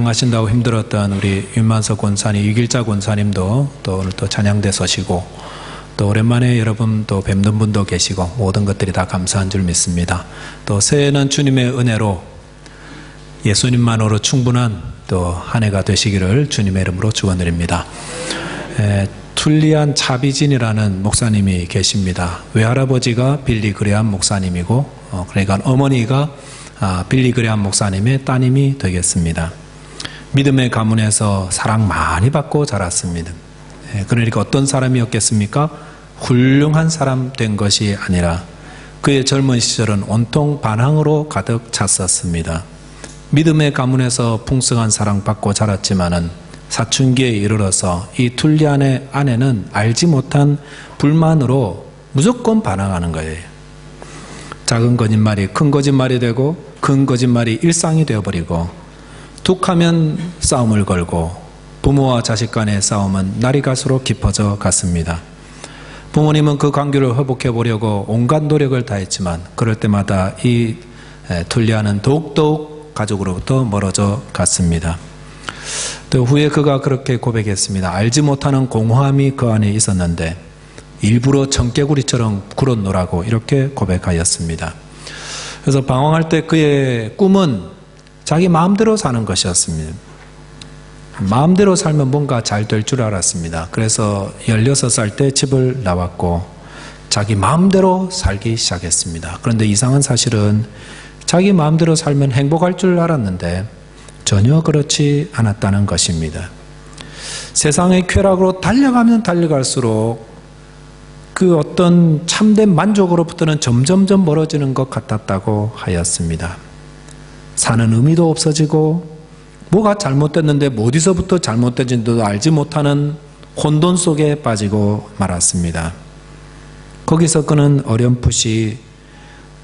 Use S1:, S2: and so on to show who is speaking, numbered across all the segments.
S1: 하신다고 힘들었던 우리 윤만석 권사님, 유길자 권사님도 또 오늘 또 찬양대 서시고, 또 오랜만에 여러분 또 뵙는 분도 계시고, 모든 것들이 다 감사한 줄 믿습니다. 또 새해는 주님의 은혜로 예수님만으로 충분한 또 한 해가 되시기를 주님의 이름으로 축원드립니다. 툴리안 차비진이라는 목사님이 계십니다. 외할아버지가 빌리 그레함 목사님이고, 그러니까 어머니가 빌리 그레함 목사님의 따님이 되겠습니다. 믿음의 가문에서 사랑 많이 받고 자랐습니다. 그러니까 어떤 사람이었겠습니까? 훌륭한 사람 된 것이 아니라 그의 젊은 시절은 온통 반항으로 가득 찼었습니다. 믿음의 가문에서 풍성한 사랑 받고 자랐지만은 사춘기에 이르러서 이 툴리안의 아내는 알지 못한 불만으로 무조건 반항하는 거예요. 작은 거짓말이 큰 거짓말이 되고, 큰 거짓말이 일상이 되어버리고, 툭하면 싸움을 걸고, 부모와 자식 간의 싸움은 날이 갈수록 깊어져 갔습니다. 부모님은 그 관계를 회복해 보려고 온갖 노력을 다했지만 그럴 때마다 이 툴리안은 더욱더욱 가족으로부터 멀어져 갔습니다. 또 후에 그가 그렇게 고백했습니다. 알지 못하는 공허함이 그 안에 있었는데 일부러 청개구리처럼 굴었노라고 이렇게 고백하였습니다. 그래서 방황할 때 그의 꿈은 자기 마음대로 사는 것이었습니다. 마음대로 살면 뭔가 잘 될 줄 알았습니다. 그래서 16살 때 집을 나왔고 자기 마음대로 살기 시작했습니다. 그런데 이상한 사실은 자기 마음대로 살면 행복할 줄 알았는데 전혀 그렇지 않았다는 것입니다. 세상의 쾌락으로 달려가면 달려갈수록 그 어떤 참된 만족으로부터는 점점점 멀어지는 것 같았다고 하였습니다. 사는 의미도 없어지고 뭐가 잘못됐는데 어디서부터 잘못된지도 알지 못하는 혼돈 속에 빠지고 말았습니다. 거기서 그는 어렴풋이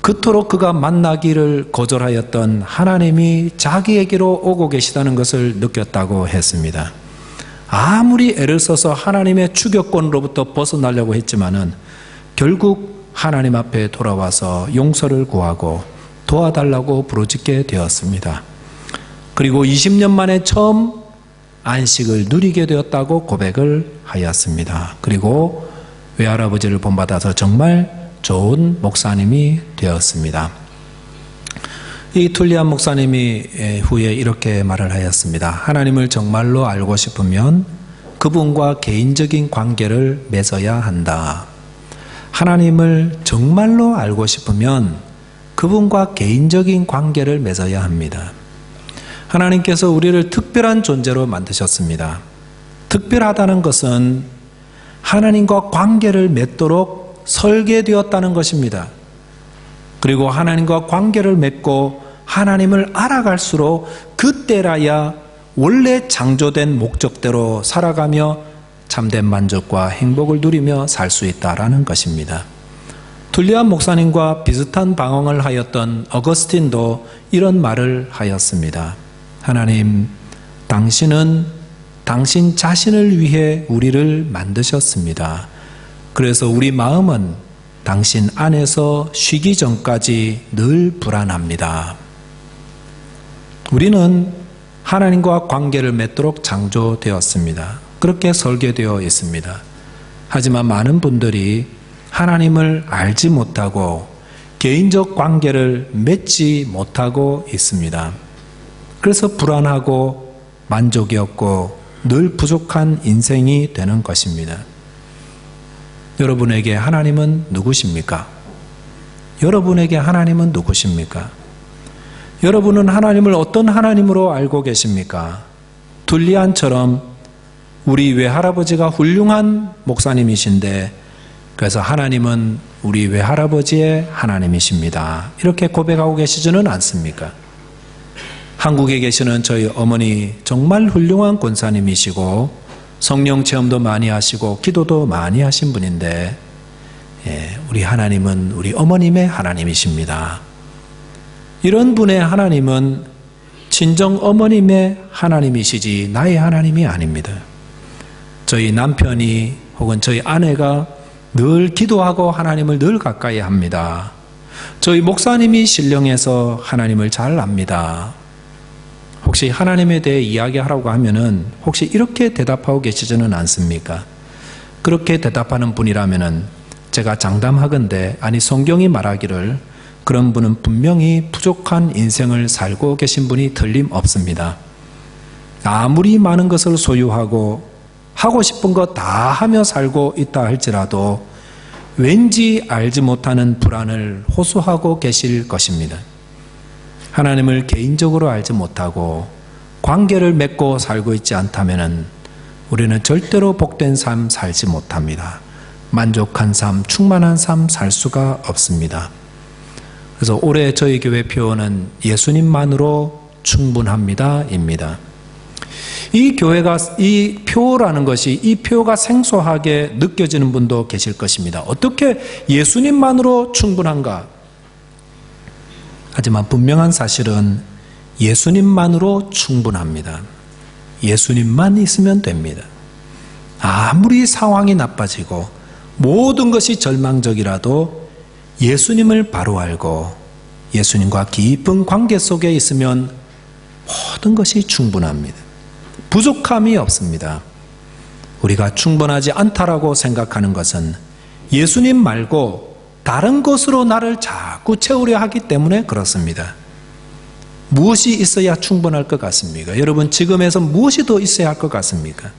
S1: 그토록 그가 만나기를 거절하였던 하나님이 자기에게로 오고 계시다는 것을 느꼈다고 했습니다. 아무리 애를 써서 하나님의 추격권으로부터 벗어나려고 했지만은 결국 하나님 앞에 돌아와서 용서를 구하고 도와달라고 부르짖게 되었습니다. 그리고 20년 만에 처음 안식을 누리게 되었다고 고백을 하였습니다. 그리고 외할아버지를 본받아서 정말 좋은 목사님이 되었습니다. 이 툴리안 목사님이 후에 이렇게 말을 하였습니다. 하나님을 정말로 알고 싶으면 그분과 개인적인 관계를 맺어야 한다. 하나님을 정말로 알고 싶으면 그분과 개인적인 관계를 맺어야 합니다. 하나님께서 우리를 특별한 존재로 만드셨습니다. 특별하다는 것은 하나님과 관계를 맺도록 설계되었다는 것입니다. 그리고 하나님과 관계를 맺고 하나님을 알아갈수록 그때라야 원래 창조된 목적대로 살아가며 참된 만족과 행복을 누리며 살 수 있다라는 것입니다. 툴리안 목사님과 비슷한 방황을 하였던 어거스틴도 이런 말을 하였습니다. 하나님, 당신은 당신 자신을 위해 우리를 만드셨습니다. 그래서 우리 마음은 당신 안에서 쉬기 전까지 늘 불안합니다. 우리는 하나님과 관계를 맺도록 창조되었습니다. 그렇게 설계되어 있습니다. 하지만 많은 분들이 하나님을 알지 못하고 개인적 관계를 맺지 못하고 있습니다. 그래서 불안하고 만족이 없고 늘 부족한 인생이 되는 것입니다. 여러분에게 하나님은 누구십니까? 여러분에게 하나님은 누구십니까? 여러분은 하나님을 어떤 하나님으로 알고 계십니까? 툴리안처럼 우리 외할아버지가 훌륭한 목사님이신데 그래서 하나님은 우리 외할아버지의 하나님이십니다. 이렇게 고백하고 계시지는 않습니까? 한국에 계시는 저희 어머니 정말 훌륭한 권사님이시고 성령 체험도 많이 하시고 기도도 많이 하신 분인데 우리 하나님은 우리 어머님의 하나님이십니다. 이런 분의 하나님은 친정 어머님의 하나님이시지 나의 하나님이 아닙니다. 저희 남편이 혹은 저희 아내가 늘 기도하고 하나님을 늘 가까이 합니다. 저희 목사님이 신령해서 하나님을 잘 압니다. 혹시 하나님에 대해 이야기하라고 하면은 혹시 이렇게 대답하고 계시지는 않습니까? 그렇게 대답하는 분이라면은 제가 장담하건대, 아니 성경이 말하기를 그런 분은 분명히 부족한 인생을 살고 계신 분이 틀림없습니다. 아무리 많은 것을 소유하고 하고 싶은 거 다 하며 살고 있다 할지라도 왠지 알지 못하는 불안을 호소하고 계실 것입니다. 하나님을 개인적으로 알지 못하고 관계를 맺고 살고 있지 않다면 우리는 절대로 복된 삶 살지 못합니다. 만족한 삶, 충만한 삶 살 수가 없습니다. 그래서 올해 저희 교회 표어는 예수님만으로 충분합니다 입니다. 이 교회가, 이 표라는 것이, 이 표가 생소하게 느껴지는 분도 계실 것입니다. 어떻게 예수님만으로 충분한가? 하지만 분명한 사실은 예수님만으로 충분합니다. 예수님만 있으면 됩니다. 아무리 상황이 나빠지고 모든 것이 절망적이라도 예수님을 바로 알고 예수님과 깊은 관계 속에 있으면 모든 것이 충분합니다. 부족함이 없습니다. 우리가 충분하지 않다라고 생각하는 것은 예수님 말고 다른 것으로 나를 자꾸 채우려 하기 때문에 그렇습니다. 무엇이 있어야 충분할 것 같습니까? 여러분, 지금에서 무엇이 더 있어야 할 것 같습니까?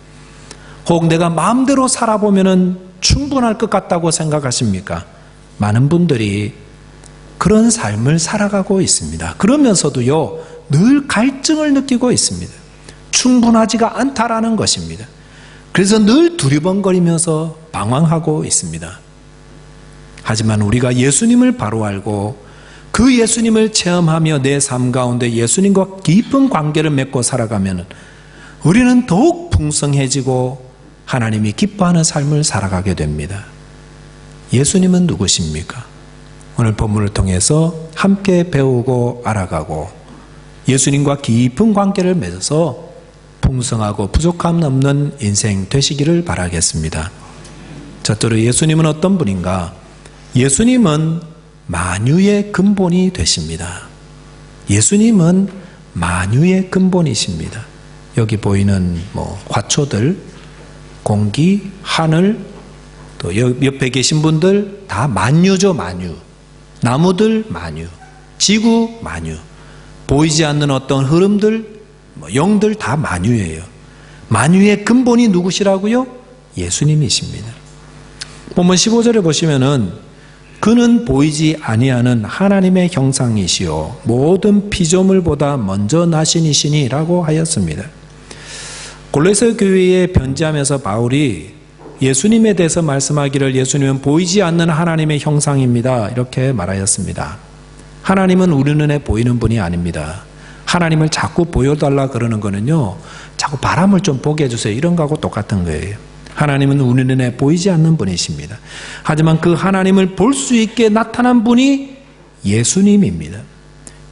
S1: 혹 내가 마음대로 살아보면 충분할 것 같다고 생각하십니까? 많은 분들이 그런 삶을 살아가고 있습니다. 그러면서도요, 늘 갈증을 느끼고 있습니다. 충분하지가 않다라는 것입니다. 그래서 늘 두리번거리면서 방황하고 있습니다. 하지만 우리가 예수님을 바로 알고 그 예수님을 체험하며 내 삶 가운데 예수님과 깊은 관계를 맺고 살아가면 우리는 더욱 풍성해지고 하나님이 기뻐하는 삶을 살아가게 됩니다. 예수님은 누구십니까? 오늘 본문을 통해서 함께 배우고 알아가고 예수님과 깊은 관계를 맺어서 풍성하고 부족함 없는 인생 되시기를 바라겠습니다. 첫째로 예수님은 어떤 분인가? 예수님은 만유의 근본이 되십니다. 예수님은 만유의 근본이십니다. 여기 보이는 화초들, 공기, 하늘, 또 옆에 계신 분들 다 만유죠, 만유. 나무들 만유, 지구 만유, 보이지 않는 어떤 흐름들, 영들 다 만유예요. 만유의 근본이 누구시라고요? 예수님이십니다. 본문 15절에 보시면은 그는 보이지 아니하는 하나님의 형상이시요 모든 피조물보다 먼저 나신이시니 라고 하였습니다. 골로새 교회에 편지하면서 바울이 예수님에 대해서 말씀하기를 예수님은 보이지 않는 하나님의 형상입니다 이렇게 말하였습니다. 하나님은 우리 눈에 보이는 분이 아닙니다. 하나님을 자꾸 보여달라 그러는 거는요, 자꾸 바람을 좀 보게 해주세요 이런 거하고 똑같은 거예요. 하나님은 우리 눈에 보이지 않는 분이십니다. 하지만 그 하나님을 볼 수 있게 나타난 분이 예수님입니다.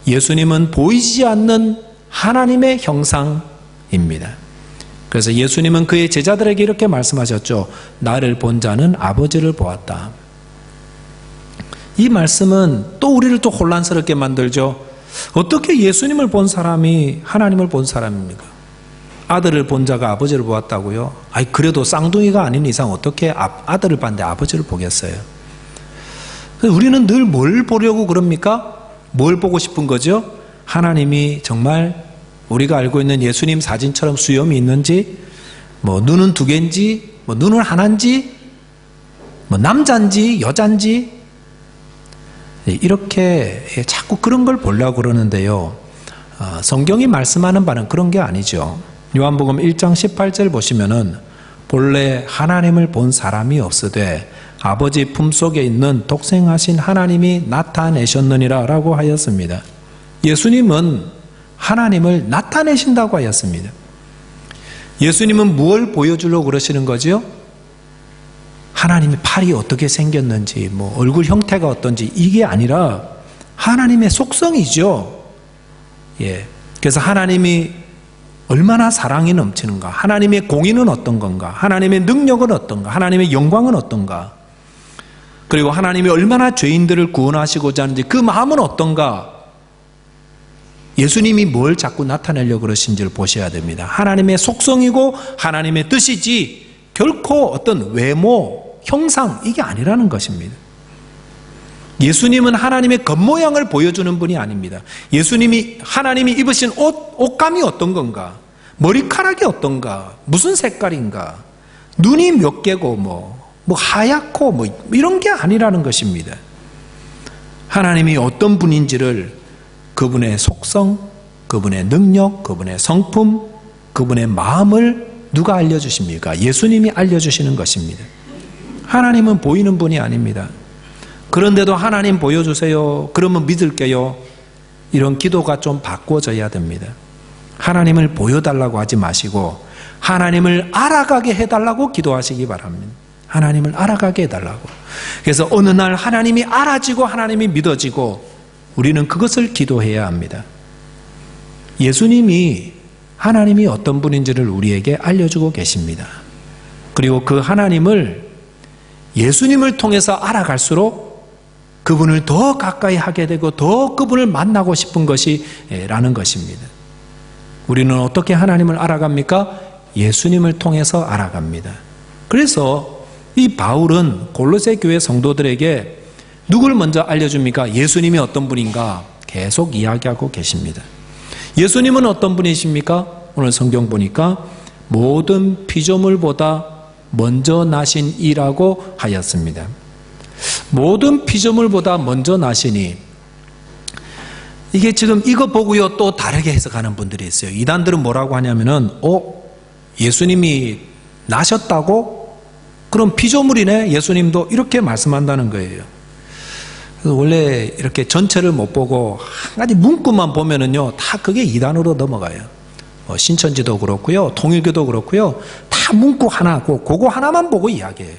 S1: 예수님은 보이지 않는 하나님의 형상입니다. 그래서 예수님은 그의 제자들에게 이렇게 말씀하셨죠. 나를 본 자는 아버지를 보았다. 이 말씀은 또 우리를 또 혼란스럽게 만들죠. 어떻게 예수님을 본 사람이 하나님을 본 사람입니까? 아들을 본 자가 아버지를 보았다고요? 아니, 그래도 쌍둥이가 아닌 이상 어떻게 아들을 봤는데 아버지를 보겠어요? 우리는 늘 뭘 보려고 그럽니까? 뭘 보고 싶은 거죠? 하나님이 정말 우리가 알고 있는 예수님 사진처럼 수염이 있는지, 눈은 두 개인지, 눈은 하나인지, 남자인지 여자인지, 이렇게 자꾸 그런 걸 보려고 그러는데요. 성경이 말씀하는 바는 그런 게 아니죠. 요한복음 1장 18절 보시면은 본래 하나님을 본 사람이 없으되 아버지 품속에 있는 독생하신 하나님이 나타내셨느니라 라고 하였습니다. 예수님은 하나님을 나타내신다고 하였습니다. 예수님은 무엇을 보여주려고 그러시는 거죠? 하나님의 팔이 어떻게 생겼는지, 얼굴 형태가 어떤지, 이게 아니라 하나님의 속성이죠. 예. 그래서 하나님이 얼마나 사랑이 넘치는가, 하나님의 공의는 어떤 건가, 하나님의 능력은 어떤가, 하나님의 영광은 어떤가, 그리고 하나님이 얼마나 죄인들을 구원하시고자 하는지 그 마음은 어떤가, 예수님이 뭘 자꾸 나타내려고 그러신지를 보셔야 됩니다. 하나님의 속성이고 하나님의 뜻이지 결코 어떤 외모, 형상 이게 아니라는 것입니다. 예수님은 하나님의 겉모양을 보여주는 분이 아닙니다. 하나님이 입으신 옷감이 어떤 건가? 머리카락이 어떤가? 무슨 색깔인가? 눈이 몇 개고 뭐 하얗고 뭐 이런 게 아니라는 것입니다. 하나님이 어떤 분인지를 그분의 속성, 그분의 능력, 그분의 성품, 그분의 마음을 누가 알려주십니까? 예수님이 알려주시는 것입니다. 하나님은 보이는 분이 아닙니다. 그런데도 하나님 보여주세요. 그러면 믿을게요. 이런 기도가 좀 바꿔져야 됩니다. 하나님을 보여달라고 하지 마시고 하나님을 알아가게 해달라고 기도하시기 바랍니다. 하나님을 알아가게 해달라고. 그래서 어느 날 하나님이 알아지고 하나님이 믿어지고 우리는 그것을 기도해야 합니다. 예수님이 하나님이 어떤 분인지를 우리에게 알려주고 계십니다. 그리고 그 하나님을 예수님을 통해서 알아갈수록 그분을 더 가까이 하게 되고 더 그분을 만나고 싶은 것이라는 것입니다. 우리는 어떻게 하나님을 알아갑니까? 예수님을 통해서 알아갑니다. 그래서 이 바울은 골로새 교회 성도들에게 누굴 먼저 알려줍니까? 예수님이 어떤 분인가 계속 이야기하고 계십니다. 예수님은 어떤 분이십니까? 오늘 성경 보니까 모든 피조물보다 먼저 나신 이라고 하였습니다. 모든 피조물보다 먼저 나시니, 이게 지금 이거 보고요 또 다르게 해석하는 분들이 있어요. 이단들은 뭐라고 하냐면은 예수님이 나셨다고? 그럼 피조물이네 예수님도, 이렇게 말씀한다는 거예요. 그래서 원래 이렇게 전체를 못 보고 한 가지 문구만 보면은요 다 그게 이단으로 넘어가요. 신천지도 그렇고요, 통일교도 그렇고요, 다 문구 하나, 그거 하나만 보고 이야기해요.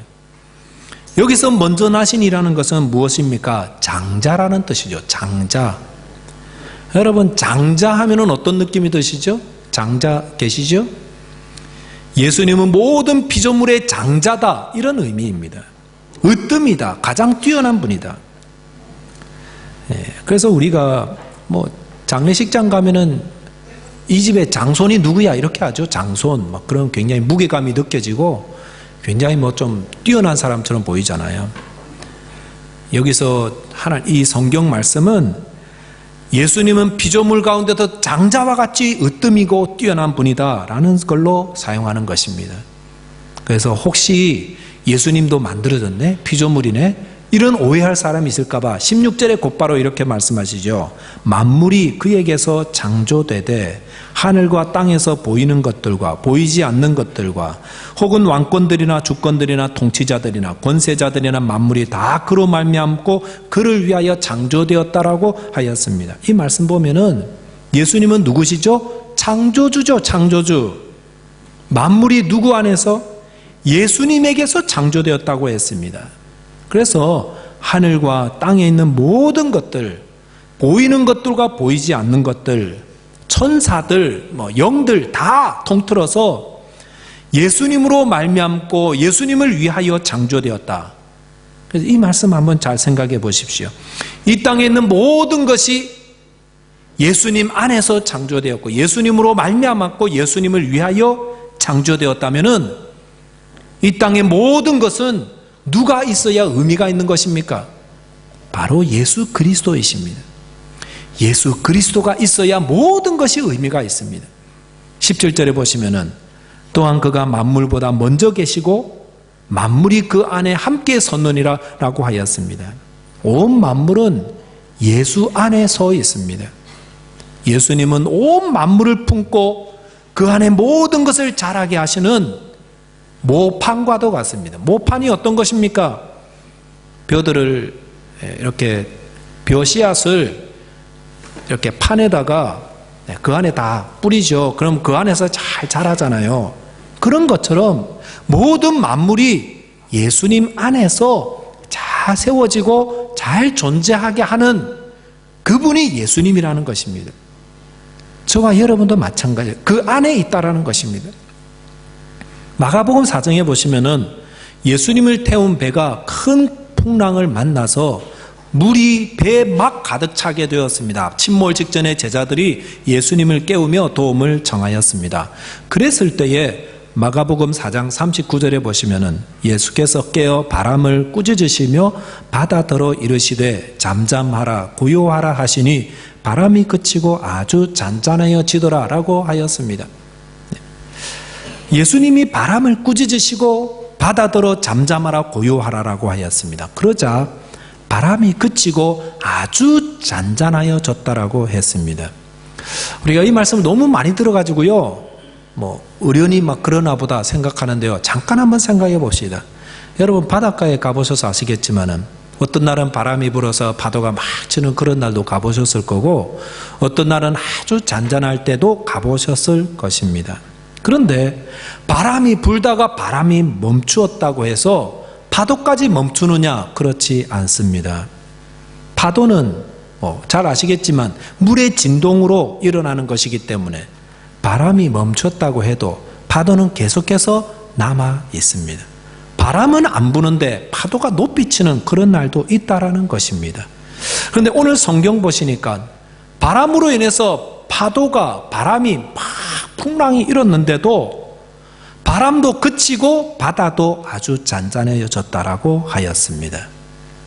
S1: 여기서 먼저 나신이라는 것은 무엇입니까? 장자라는 뜻이죠. 장자. 여러분, 장자 하면은 어떤 느낌이 드시죠? 장자 계시죠? 예수님은 모든 피조물의 장자다, 이런 의미입니다. 으뜸이다, 가장 뛰어난 분이다. 그래서 우리가 장례식장 가면은 이 집의 장손이 누구야 이렇게 하죠. 장손, 그런 굉장히 무게감이 느껴지고 굉장히 좀 뛰어난 사람처럼 보이잖아요. 여기서 이 성경 말씀은 예수님은 피조물 가운데서 장자와 같이 으뜸이고 뛰어난 분이다 라는 걸로 사용하는 것입니다. 그래서 혹시 예수님도 만들어졌네? 피조물이네? 이런 오해할 사람이 있을까 봐 16절에 곧바로 이렇게 말씀하시죠. 만물이 그에게서 창조되되 하늘과 땅에서 보이는 것들과 보이지 않는 것들과 혹은 왕권들이나 주권들이나 통치자들이나 권세자들이나 만물이 다 그로 말미암고 그를 위하여 창조되었다라고 하였습니다. 이 말씀 보면은 예수님은 누구시죠? 창조주죠. 창조주. 만물이 누구 안에서? 예수님에게서 창조되었다고 했습니다. 그래서 하늘과 땅에 있는 모든 것들, 보이는 것들과 보이지 않는 것들, 천사들, 영들 다 통틀어서 예수님으로 말미암고 예수님을 위하여 창조되었다. 그래서 이 말씀 한번 잘 생각해 보십시오. 이 땅에 있는 모든 것이 예수님 안에서 창조되었고 예수님으로 말미암았고 예수님을 위하여 창조되었다면은 이 땅의 모든 것은 누가 있어야 의미가 있는 것입니까? 바로 예수 그리스도이십니다. 예수 그리스도가 있어야 모든 것이 의미가 있습니다. 17절에 보시면은 또한 그가 만물보다 먼저 계시고 만물이 그 안에 함께 섰느니라 라고 하였습니다. 온 만물은 예수 안에 서 있습니다. 예수님은 온 만물을 품고 그 안에 모든 것을 자라게 하시는 모판과도 같습니다. 모판이 어떤 것입니까? 벼들을 이렇게 벼씨앗을 이렇게 판에다가 그 안에 다 뿌리죠. 그럼 그 안에서 잘 자라잖아요. 그런 것처럼 모든 만물이 예수님 안에서 잘 세워지고 잘 존재하게 하는 그분이 예수님이라는 것입니다. 저와 여러분도 마찬가지예요. 그 안에 있다라는 것입니다. 마가복음 4장에 보시면은 예수님을 태운 배가 큰 풍랑을 만나서 물이 배에 막 가득 차게 되었습니다. 침몰 직전에 제자들이 예수님을 깨우며 도움을 청하였습니다. 그랬을 때에 마가복음 4장 39절에 보시면은 예수께서 깨어 바람을 꾸짖으시며 바다더러 이르시되 잠잠하라 고요하라 하시니 바람이 그치고 아주 잔잔해지더라 라고 하였습니다. 예수님이 바람을 꾸짖으시고 바다더러 잠잠하라 고요하라라고 하였습니다. 그러자 바람이 그치고 아주 잔잔해졌다라고 했습니다. 우리가 이 말씀을 너무 많이 들어가지고요, 의련히 그러나 보다 생각하는데요. 잠깐 한번 생각해 봅시다. 여러분 바닷가에 가보셔서 아시겠지만은 어떤 날은 바람이 불어서 파도가 막 치는 그런 날도 가보셨을 거고, 어떤 날은 아주 잔잔할 때도 가보셨을 것입니다. 그런데 바람이 불다가 바람이 멈추었다고 해서 파도까지 멈추느냐? 그렇지 않습니다. 파도는 잘 아시겠지만 물의 진동으로 일어나는 것이기 때문에 바람이 멈췄다고 해도 파도는 계속해서 남아 있습니다. 바람은 안 부는데 파도가 높이 치는 그런 날도 있다라는 것입니다. 그런데 오늘 성경 보시니까 바람으로 인해서 바람이 막 풍랑이 일었는데도 바람도 그치고 바다도 아주 잔잔해졌다라고 하였습니다.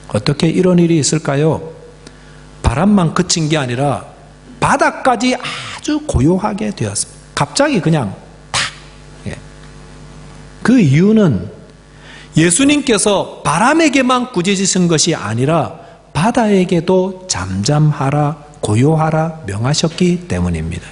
S1: 어떻게 이런 일이 있을까요? 바람만 그친 게 아니라 바다까지 아주 고요하게 되었습니다. 갑자기 그냥 탁. 그 이유는 예수님께서 바람에게만 꾸짖으신 것이 아니라 바다에게도 잠잠하라 고요하라 명하셨기 때문입니다.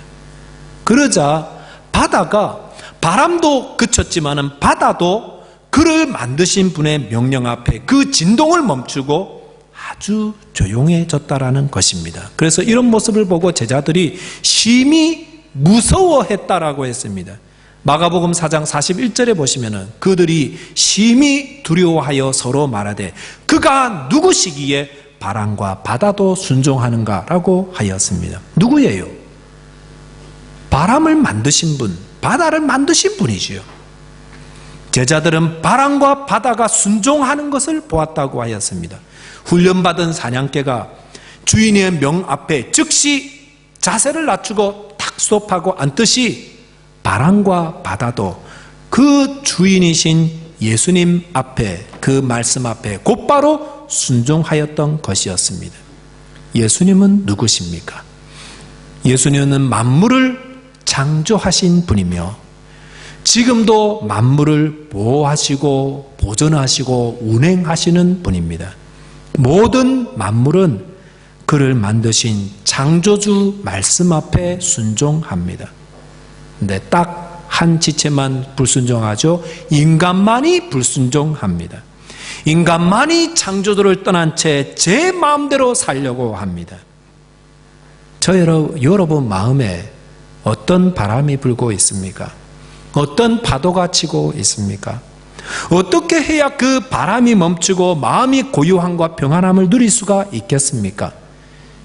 S1: 그러자 바다가 바람도 그쳤지만은 바다도 그를 만드신 분의 명령 앞에 그 진동을 멈추고 아주 조용해졌다라는 것입니다. 그래서 이런 모습을 보고 제자들이 심히 무서워했다라고 했습니다. 마가복음 4장 41절에 보시면은 그들이 심히 두려워하여 서로 말하되 그가 누구시기에 바람과 바다도 순종하는가라고 하였습니다. 누구예요? 바람을 만드신 분, 바다를 만드신 분이지요. 제자들은 바람과 바다가 순종하는 것을 보았다고 하였습니다. 훈련받은 사냥개가 주인의 명 앞에 즉시 자세를 낮추고 탁 스톱하고 앉듯이 바람과 바다도 그 주인이신 예수님 앞에, 그 말씀 앞에 곧바로 순종하였던 것이었습니다. 예수님은 누구십니까? 예수님은 만물을 창조하신 분이며 지금도 만물을 보호하시고 보존하시고 운행하시는 분입니다. 모든 만물은 그를 만드신 창조주 말씀 앞에 순종합니다. 근데 딱 한 지체만 불순종하죠. 인간만이 불순종합니다. 인간만이 창조주를 떠난 채 제 마음대로 살려고 합니다. 여러분 마음에 어떤 바람이 불고 있습니까? 어떤 파도가 치고 있습니까? 어떻게 해야 그 바람이 멈추고 마음이 고요함과 평안함을 누릴 수가 있겠습니까?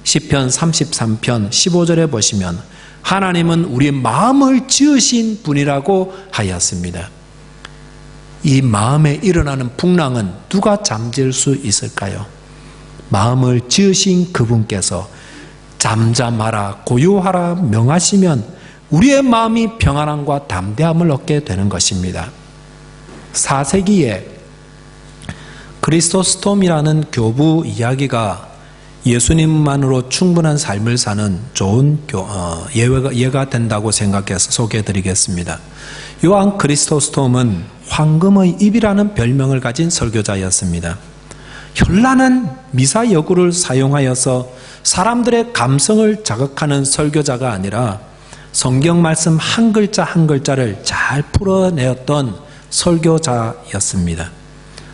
S1: 시편 33편 15절에 보시면 하나님은 우리의 마음을 지으신 분이라고 하였습니다. 이 마음에 일어나는 풍랑은 누가 잠재울 수 있을까요? 마음을 지으신 그분께서 잠잠하라 고요하라 명하시면 우리의 마음이 평안함과 담대함을 얻게 되는 것입니다. 4세기에 크리소스톰이라는 교부 이야기가 예수님만으로 충분한 삶을 사는 좋은 예가 된다고 생각해서 소개해드리겠습니다. 요한 크리소스톰은 황금의 입이라는 별명을 가진 설교자였습니다. 현란한 미사여구를 사용하여서 사람들의 감성을 자극하는 설교자가 아니라 성경 말씀 한 글자 한 글자를 잘 풀어내었던 설교자였습니다.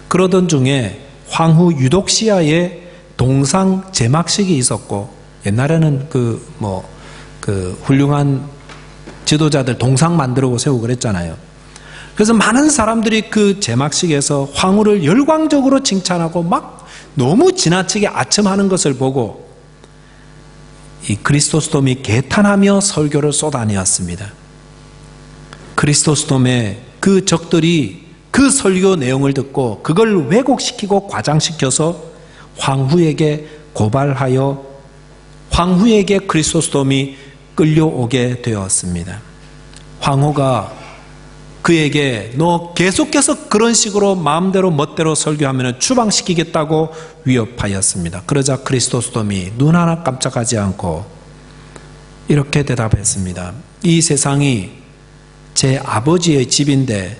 S1: 그러던 중에 황후 유독시아의 동상 제막식이 있었고, 옛날에는 훌륭한 지도자들 동상 만들고 세우고 그랬잖아요. 그래서 많은 사람들이 그 제막식에서 황후를 열광적으로 칭찬하고 막 너무 지나치게 아첨하는 것을 보고 이 크리소스톰이 개탄하며 설교를 쏟아내었습니다. 크리소스톰의 그 적들이 그 설교 내용을 듣고 그걸 왜곡시키고 과장시켜서 황후에게 고발하여 황후에게 크리소스톰이 끌려오게 되었습니다. 황후가 그에게 너 계속해서 그런 식으로 마음대로 멋대로 설교하면 추방시키겠다고 위협하였습니다. 그러자 크리소스톰이 눈 하나 깜짝하지 않고 이렇게 대답했습니다. 이 세상이 제 아버지의 집인데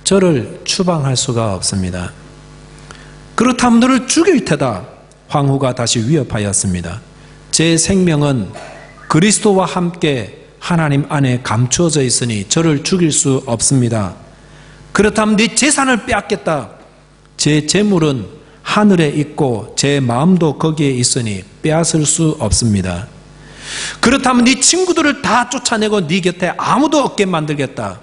S1: 저를 추방할 수가 없습니다. 그렇다면 너를 죽일 테다. 황후가 다시 위협하였습니다. 제 생명은 그리스도와 함께 하나님 안에 감추어져 있으니 저를 죽일 수 없습니다. 그렇다면 네 재산을 빼앗겠다. 제 재물은 하늘에 있고 제 마음도 거기에 있으니 빼앗을 수 없습니다. 그렇다면 네 친구들을 다 쫓아내고 네 곁에 아무도 없게 만들겠다.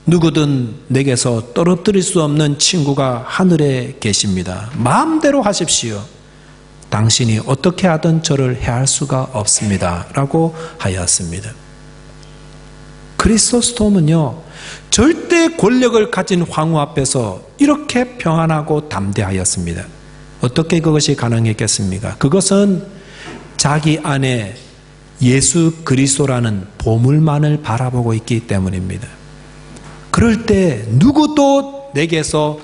S1: 누구든 내게서 떨어뜨릴 수 없는 친구가 하늘에 계십니다. 마음대로 하십시오. 당신이 어떻게 하든 저를 해할 수가 없습니다. 라고 하였습니다. 크리소스톰은요, 절대 권력을 가진 황후 앞에서 이렇게 평안하고 담대하였습니다. 어떻게 그것이 가능했겠습니까? 그것은 자기 안에 예수 그리스도라는 보물만을 바라보고 있기 때문입니다. 그럴 때 누구도 내게서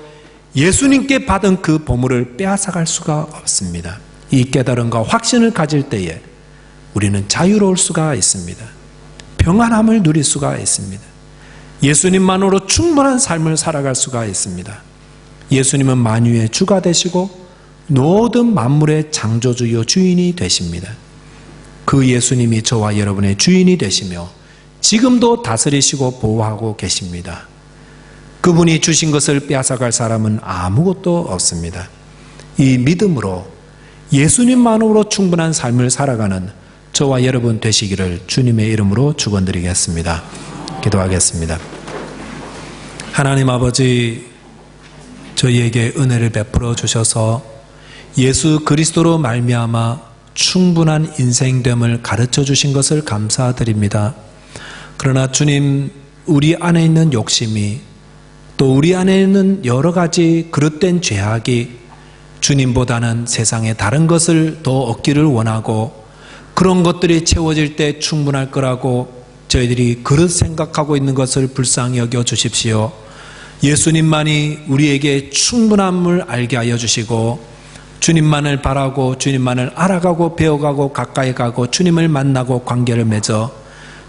S1: 예수님께 받은 그 보물을 빼앗아갈 수가 없습니다. 이 깨달음과 확신을 가질 때에 우리는 자유로울 수가 있습니다. 평안함을 누릴 수가 있습니다. 예수님만으로 충분한 삶을 살아갈 수가 있습니다. 예수님은 만유의 주가 되시고 모든 만물의 창조주요 주인이 되십니다. 그 예수님이 저와 여러분의 주인이 되시며 지금도 다스리시고 보호하고 계십니다. 그분이 주신 것을 빼앗아갈 사람은 아무것도 없습니다. 이 믿음으로 예수님만으로 충분한 삶을 살아가는 저와 여러분 되시기를 주님의 이름으로 축원드리겠습니다. 기도하겠습니다. 하나님 아버지, 저희에게 은혜를 베풀어 주셔서 예수 그리스도로 말미암아 충분한 인생됨을 가르쳐 주신 것을 감사드립니다. 그러나 주님, 우리 안에 있는 욕심이 또 우리 안에 있는 여러 가지 그릇된 죄악이 주님보다는 세상의 다른 것을 더 얻기를 원하고 그런 것들이 채워질 때 충분할 거라고 저희들이 그릇 생각하고 있는 것을 불쌍히 여겨 주십시오. 예수님만이 우리에게 충분함을 알게 하여 주시고 주님만을 바라고 주님만을 알아가고 배워가고 가까이 가고 주님을 만나고 관계를 맺어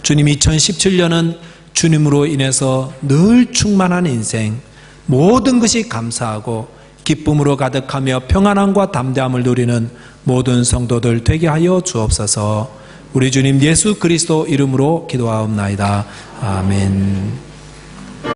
S1: 주님 2017년은 주님으로 인해서 늘 충만한 인생, 모든 것이 감사하고 기쁨으로 가득하며 평안함과 담대함을 누리는 모든 성도들 되게 하여 주옵소서. 우리 주님 예수 그리스도 이름으로 기도하옵나이다. 아멘.